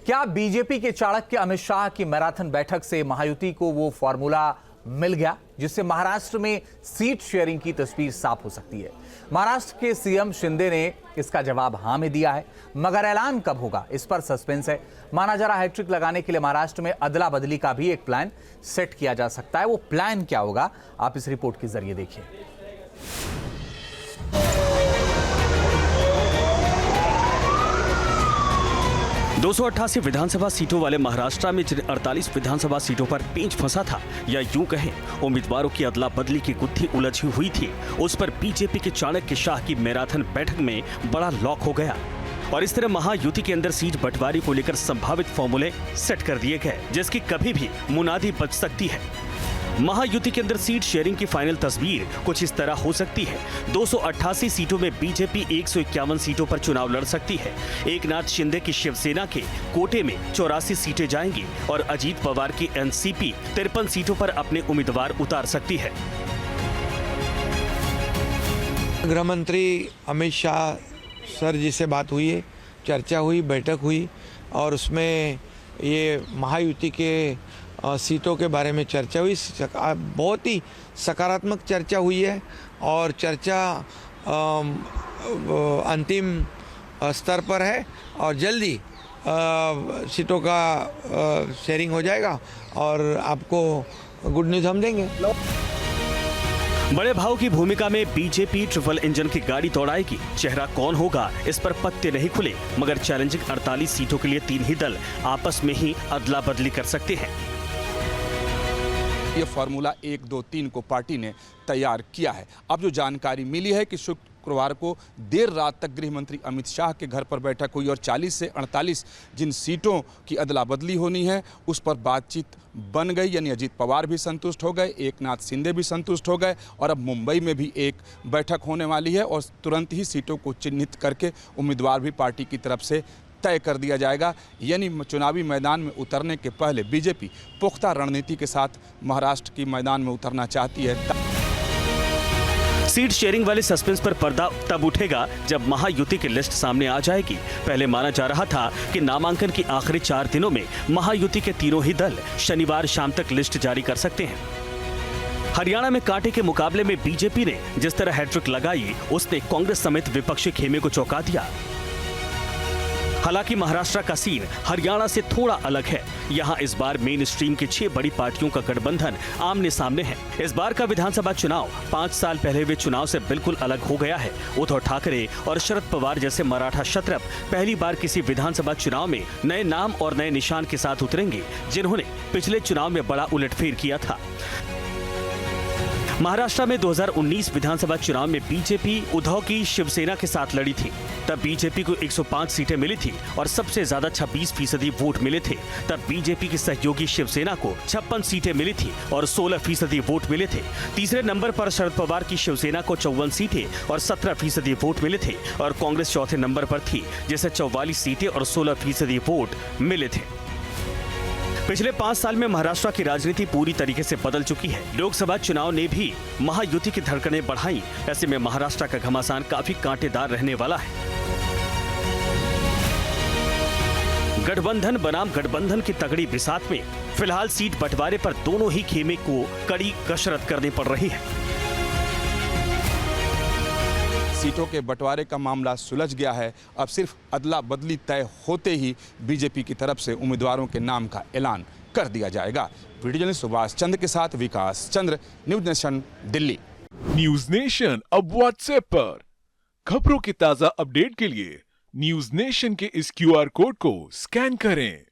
क्या बीजेपी के चाणक्य अमित शाह की मैराथन बैठक से महायुति को वो फॉर्मूला मिल गया जिससे महाराष्ट्र में सीट शेयरिंग की तस्वीर साफ हो सकती है? महाराष्ट्र के सीएम शिंदे ने इसका जवाब हां में दिया है, मगर ऐलान कब होगा इस पर सस्पेंस है। माना जा रहा है हैट्रिक लगाने के लिए महाराष्ट्र में अदला बदली का भी एक प्लान सेट किया जा सकता है। वो प्लान क्या होगा, आप इस रिपोर्ट के जरिए देखिए। 288 विधानसभा सीटों वाले महाराष्ट्र में जिन 48 विधानसभा सीटों पर पेंच फंसा था, या यूं कहें उम्मीदवारों की अदला बदली की गुत्थी उलझी हुई थी, उस पर बीजेपी के चाणक्य शाह की मैराथन बैठक में बड़ा लॉक हो गया और इस तरह महायुति के अंदर सीट बंटवारे को लेकर संभावित फॉर्मूले सेट कर दिए गए जिसकी कभी भी मुनादी बच सकती है। महायुति के अंदर सीट शेयरिंग की फाइनल तस्वीर कुछ इस तरह हो सकती है। 288 सीटों में बीजेपी 151 सीटों पर चुनाव लड़ सकती है। एकनाथ शिंदे की शिवसेना के कोटे में 84 सीटें जाएंगी और अजीत पवार की एनसीपी 53 सीटों पर अपने उम्मीदवार उतार सकती है। गृह मंत्री अमित शाह सर जी से बात हुई है, चर्चा हुई, बैठक हुई और उसमें ये महायुति के सीटों के बारे में चर्चा हुई। बहुत ही सकारात्मक चर्चा हुई है और चर्चा अंतिम स्तर पर है और जल्दी सीटों का शेयरिंग हो जाएगा और आपको गुड न्यूज़ हम देंगे। बड़े भाव की भूमिका में बीजेपी ट्रिपल इंजन की गाड़ी दौड़ाएगी। चेहरा कौन होगा इस पर पत्ते नहीं खुले, मगर चैलेंजिंग 48 सीटों के लिए तीन ही दल आपस में ही अदला बदली कर सकते हैं। ये फार्मूला 1, 2, 3 को पार्टी ने तैयार किया है। अब जो जानकारी मिली है कि शुक्रवार को देर रात तक गृह मंत्री अमित शाह के घर पर बैठक हुई और 40 से 48 जिन सीटों की अदला बदली होनी है उस पर बातचीत बन गई। यानी अजीत पवार भी संतुष्ट हो गए, एकनाथ शिंदे भी संतुष्ट हो गए और अब मुंबई में भी एक बैठक होने वाली है और तुरंत ही सीटों को चिन्हित करके उम्मीदवार भी पार्टी की तरफ से तय कर दिया जाएगा। यानी चुनावी मैदान में उतरने के पहले बीजेपी पुख्ता रणनीति के साथ महाराष्ट्र की मैदान में उतरना चाहती है। सीट शेयरिंग वाले सस्पेंस पर पर्दा तब उठेगा जब महायुति की लिस्ट सामने आ जाएगी। पहले माना जा रहा था कि नामांकन के आखिरी 4 दिनों में महायुति के तीनों ही दल शनिवार शाम तक लिस्ट जारी कर सकते हैं। हरियाणा में कांटे के मुकाबले में बीजेपी ने जिस तरह हैट्रिक लगाई, उसने कांग्रेस समेत विपक्षी खेमे को चौंका दिया। हालांकि महाराष्ट्र का सीन हरियाणा से थोड़ा अलग है। यहाँ इस बार मेन स्ट्रीम की 6 बड़ी पार्टियों का गठबंधन आमने सामने है। इस बार का विधानसभा चुनाव 5 साल पहले हुए चुनाव से बिल्कुल अलग हो गया है। उद्धव ठाकरे और शरद पवार जैसे मराठा क्षत्रप पहली बार किसी विधानसभा चुनाव में नए नाम और नए निशान के साथ उतरेंगे, जिन्होंने पिछले चुनाव में बड़ा उलटफेर किया था। महाराष्ट्र में 2019 विधानसभा चुनाव में बीजेपी उद्धव की शिवसेना के साथ लड़ी थी। तब बीजेपी को 105 सीटें मिली थी और सबसे ज्यादा 26% वोट मिले थे। तब बीजेपी की सहयोगी शिवसेना को 56 सीटें मिली थी और 16% वोट मिले थे। तीसरे नंबर पर शरद पवार की शिवसेना को 54 सीटें और 17% वोट मिले थे और कांग्रेस चौथे नंबर पर थी, जिसे 44 सीटें और 16% वोट मिले थे। पिछले 5 साल में महाराष्ट्र की राजनीति पूरी तरीके से बदल चुकी है। लोकसभा चुनाव ने भी महायुति की धड़कनें बढ़ाई। ऐसे में महाराष्ट्र का घमासान काफी कांटेदार रहने वाला है। गठबंधन बनाम गठबंधन की तगड़ी बिसात में फिलहाल सीट बंटवारे पर दोनों ही खेमे को कड़ी कसरत करनी पड़ रही है। सीटों के बंटवारे का मामला सुलझ गया है। अब सिर्फ अदला बदली तय होते ही बीजेपी की तरफ से उम्मीदवारों के नाम का ऐलान कर दिया जाएगा। वीडियो जर्नलिस्ट सुभाष चंद्र के साथ Vikas Chandra, News Nation, Delhi. News Nation अब व्हाट्सएप पर खबरों की ताजा अपडेट के लिए न्यूज नेशन के इस QR कोड को स्कैन करें।